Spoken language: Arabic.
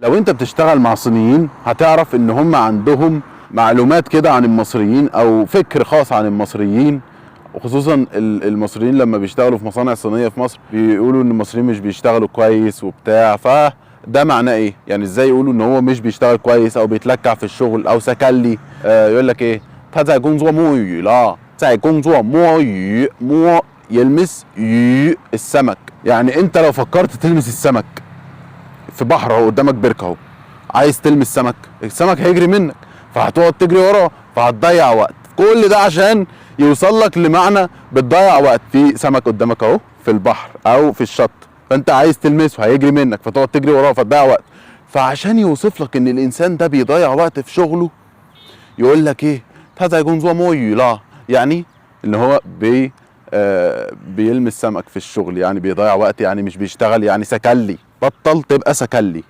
لو انت بتشتغل مع صينيين هتعرف ان هم عندهم معلومات كده عن المصريين او فكر خاص عن المصريين، وخصوصا المصريين لما بيشتغلوا في مصانع صينيه في مصر بيقولوا ان المصريين مش بيشتغلوا كويس وبتاع. فده معناه ايه؟ يعني ازاي يقولوا ان هو مش بيشتغل كويس او بيتلكع في الشغل او سكلي؟ يقول لك ايه؟ 他在工作摸鱼了，在工作摸鱼摸 يلمس يو السمك. يعني انت لو فكرت تلمس السمك في بحر اهو قدامك بركه اهو، عايز تلمس سمك، السمك هيجري منك فهتقعد تجري وراه فهتضيع وقت. كل ده عشان يوصل لك لمعنى بتضيع وقت. في سمك قدامك اهو في البحر او في الشط، فانت عايز تلمسه هيجري منك فتقعد تجري وراه فتضيع وقت. فعشان يوصف لك ان الانسان ده بيضيع وقت في شغله يقول لك ايه؟ 他在工作摸鱼了， يعني ان هو بيلمس سمك في الشغل، يعني بيضيع وقت، يعني مش بيشتغل، يعني سكلي. بطل تبقى سكلي.